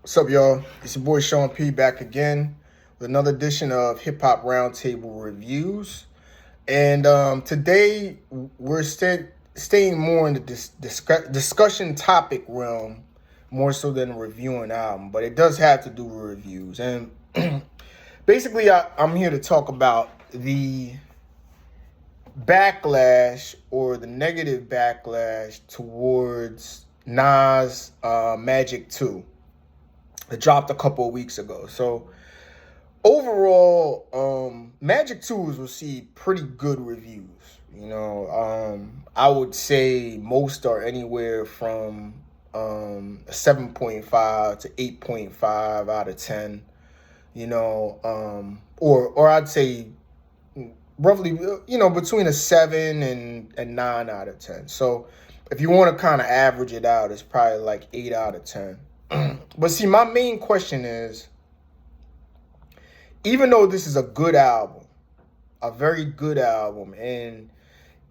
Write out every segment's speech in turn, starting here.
What's up, y'all? It's your boy Sean P back again with another edition of Hip Hop Roundtable Reviews. And today we're staying more in the discussion topic realm, more so than reviewing an album, but it does have to do with reviews. And basically, I'm here to talk about the backlash or the negative backlash towards Nas Magic 2. It dropped a couple of weeks ago. So overall, Magic 2 has received pretty good reviews. I would say most are anywhere from a 7.5 to 8.5 out of 10. Or I'd say roughly, between a 7 and 9 out of 10. So if you want to kind of average it out, it's probably like 8 out of 10. But see, my main question is, even though this is a good album, a very good album, and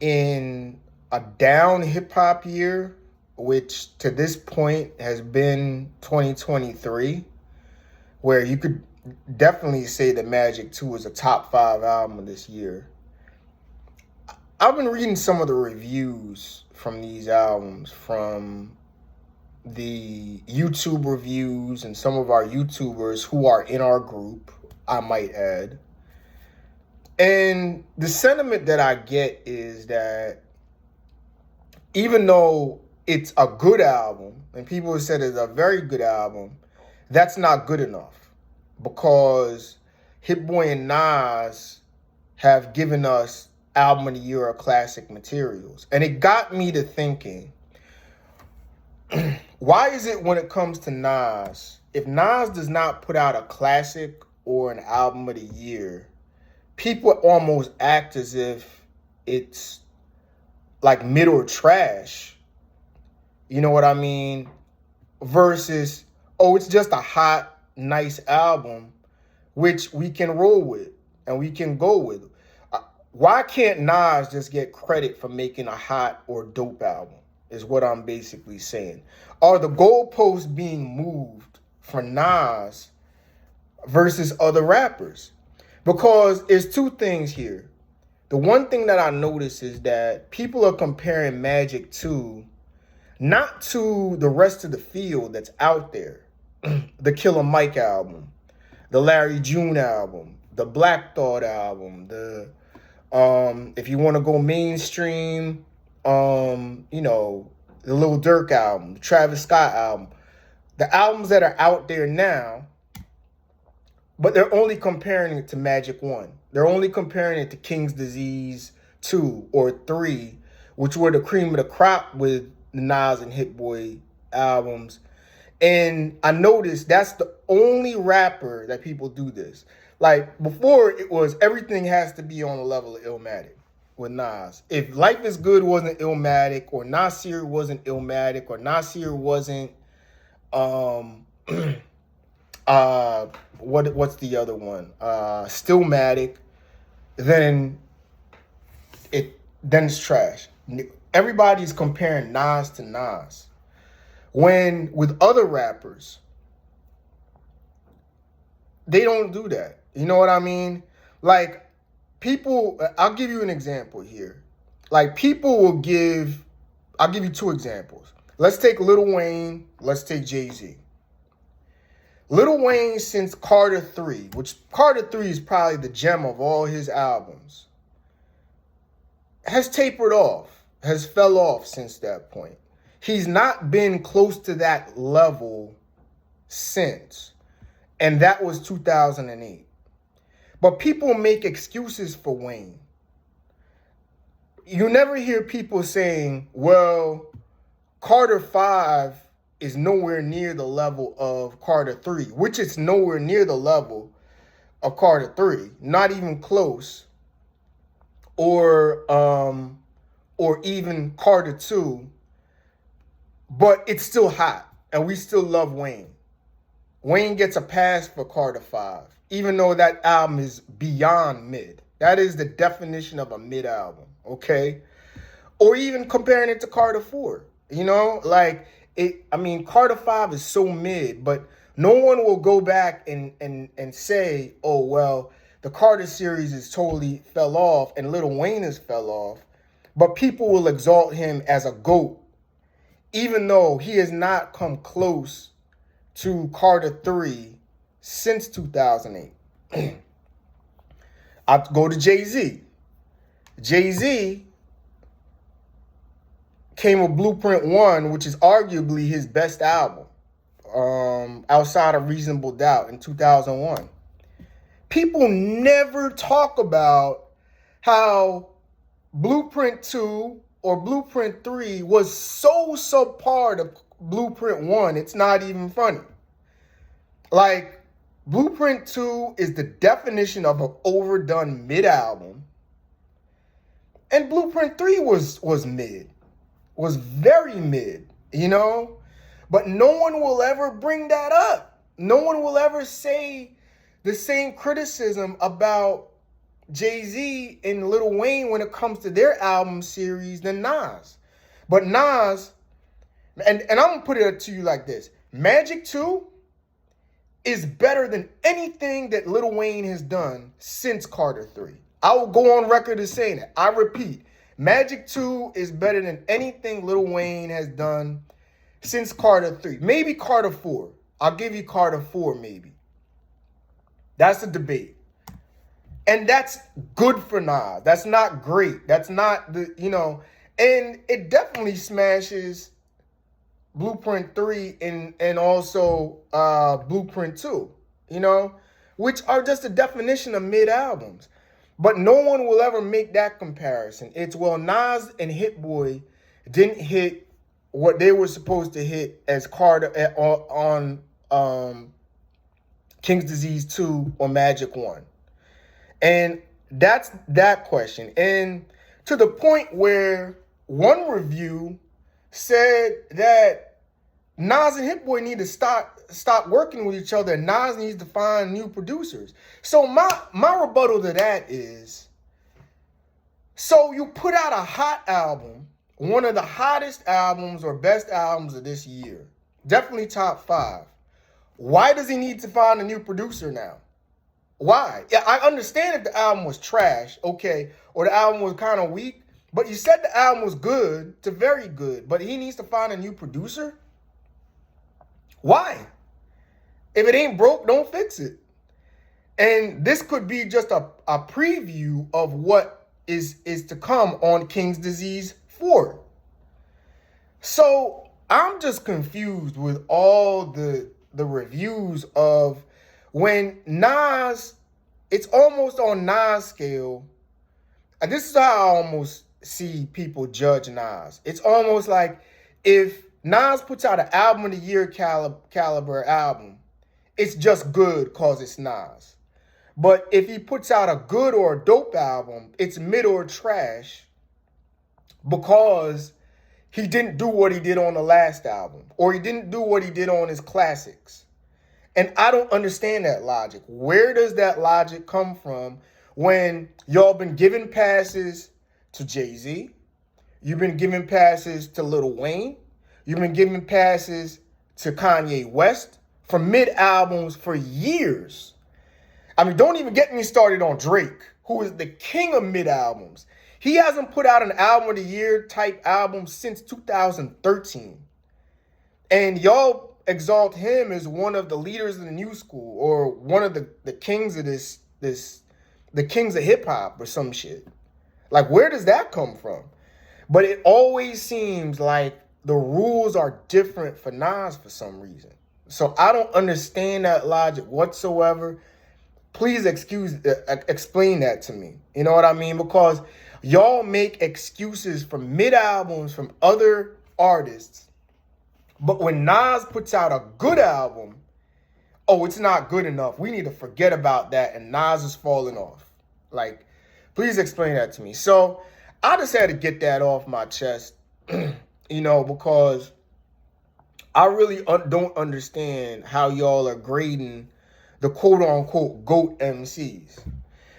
in a down hip hop year, which to this point has been 2023, where you could definitely say that Magic 2 is a top 5 album of this year. I've been reading some of the reviews from these albums from the YouTube reviews and some of our YouTubers who are in our group, I might add. And the sentiment that I get is that even though it's a good album, and people have said it's a very good album, that's not good enough, because Hit Boy and Nas have given us album of the year or classic materials. And it got me to thinking, why is it when it comes to Nas, if Nas does not put out a classic or an album of the year, people almost act as if it's like mid or trash? You know what I mean? Versus, oh, it's just a hot, nice album, which we can roll with and we can go with. Why can't Nas just get credit for making a hot or dope album? Is what I'm basically saying. Are the goalposts being moved for Nas versus other rappers? Because there's two things here. The one thing that I notice is that people are comparing Magic 2 not to the rest of the field that's out there. The Killer Mike album, the Larry June album, the Black Thought album, the if you want to go mainstream, the Lil Durk album, the Travis Scott album, the albums that are out there now, but they're only comparing it to Magic 1. They're only comparing it to King's Disease 2 or 3, which were the cream of the crop with the Nas and Hit Boy albums. And I noticed that's the only rapper that people do this. Like, before, it was everything has to be on the level of Illmatic with Nas. If Life is Good wasn't Illmatic, or Nasir wasn't Illmatic, or Nasir wasn't what's the other one? Stillmatic, then it's trash. Everybody's comparing Nas to Nas. When with other rappers, they don't do that. You know what I mean? Like, people, I'll give you an example here. Like, I'll give you two examples. Let's take Lil Wayne, let's take Jay-Z. Lil Wayne, since Carter 3, which Carter 3 is probably the gem of all his albums, has tapered off, has fell off since that point. He's not been close to that level since. And that was 2008. But people make excuses for Wayne. You never hear people saying, well, Carter 5 is nowhere near the level of Carter 3, which is nowhere near the level of Carter 3, not even close, or even Carter 2, but it's still hot, and we still love Wayne. Wayne gets a pass for Carter 5, even though that album is beyond mid. That is the definition of a mid album, okay? Or even comparing it to Carter 4, Carter 5 is so mid, but No one will go back and say, oh, well, the Carter series is totally fell off and Lil Wayne has fell off. But people will exalt him as a GOAT, even though he has not come close to Carter 3 since 2008. I go to Jay-Z. Jay-Z came with Blueprint 1, which is arguably his best album, outside of Reasonable Doubt in 2001. People never talk about how Blueprint 2 or Blueprint 3 was so subpar to Blueprint 1, it's not even funny. Like, Blueprint 2 is the definition of an overdone mid-album. And Blueprint 3 was mid. Was very mid, you know? But no one will ever bring that up. No one will ever say the same criticism about Jay-Z and Lil Wayne when it comes to their album series than Nas. But Nas, and I'm going to put it to you like this. Magic 2 is better than anything that Lil Wayne has done since Carter 3. I will go on record as saying that. I repeat, Magic 2 is better than anything Lil Wayne has done since Carter 3. Maybe Carter 4. I'll give you Carter 4 maybe. That's a debate. And that's good for Nas. That's not great. That's not the, you know, and it definitely smashes Blueprint 3 and also Blueprint 2, you know, which are just a definition of mid-albums. But no one will ever make that comparison. It's, well, Nas and Hit Boy didn't hit what they were supposed to hit as Carter on King's Disease 2 or Magic 1. And that's that question. And to the point where one review said that Nas and Hit Boy need to stop working with each other, and Nas needs to find new producers. So my rebuttal to that is, so you put out a hot album, one of the hottest albums or best albums of this year, definitely top 5. Why does he need to find a new producer now? Why? Yeah, I understand if the album was trash, okay, or the album was kind of weak, but you said the album was good to very good, but he needs to find a new producer? Why? If it ain't broke, don't fix it. And this could be just a preview of what is to come on King's Disease 4. So I'm just confused with all the reviews of when Nas, it's almost on Nas scale. And this is how I almost see people judge Nas. It's almost like if Nas puts out an album of the year caliber album, it's just good because it's Nas. But if he puts out a good or a dope album, it's mid or trash because he didn't do what he did on the last album, or he didn't do what he did on his classics. And I don't understand that logic. Where does that logic come from when y'all been giving passes to Jay-Z? You've been giving passes to Lil Wayne. You've been giving passes to Kanye West for mid-albums for years. I mean, don't even get me started on Drake, who is the king of mid-albums. He hasn't put out an album of the year type album since 2013. And y'all exalt him as one of the leaders of the new school, or one of the kings of the kings of hip hop or some shit. Like, where does that come from? But it always seems like the rules are different for Nas for some reason. So I don't understand that logic whatsoever. Please explain that to me. You know what I mean? Because y'all make excuses for mid-albums from other artists. But when Nas puts out a good album, oh, it's not good enough. We need to forget about that, and Nas is falling off. Like, please explain that to me. So I just had to get that off my chest, you know, because I really don't understand how y'all are grading the quote-unquote GOAT MCs.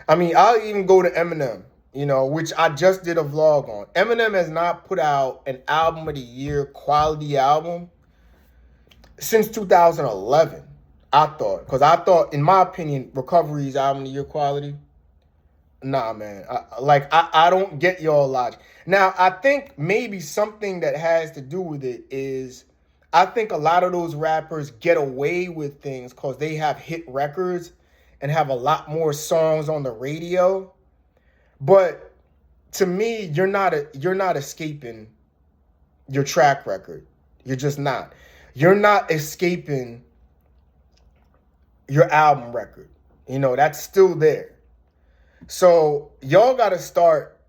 I mean, I'll even go to Eminem, you know, which I just did a vlog on. Eminem has not put out an album of the year quality album since 2011. Because I thought, in my opinion, Recovery's album of the year quality. Nah, man. I don't get y'all logic. Now, I think maybe something that has to do with it is I think a lot of those rappers get away with things because they have hit records and have a lot more songs on the radio. But to me, you're not escaping your track record. You're just not. You're not escaping your album record. You know, that's still there. So y'all got to start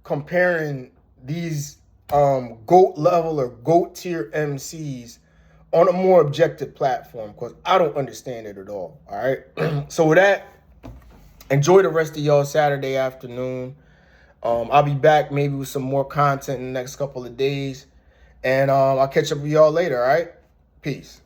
comparing these GOAT level or GOAT tier MCs on a more objective platform, because I don't understand it at all. All right. So with that, enjoy the rest of y'all Saturday afternoon. I'll be back maybe with some more content in the next couple of days. And I'll catch up with y'all later. All right. Peace.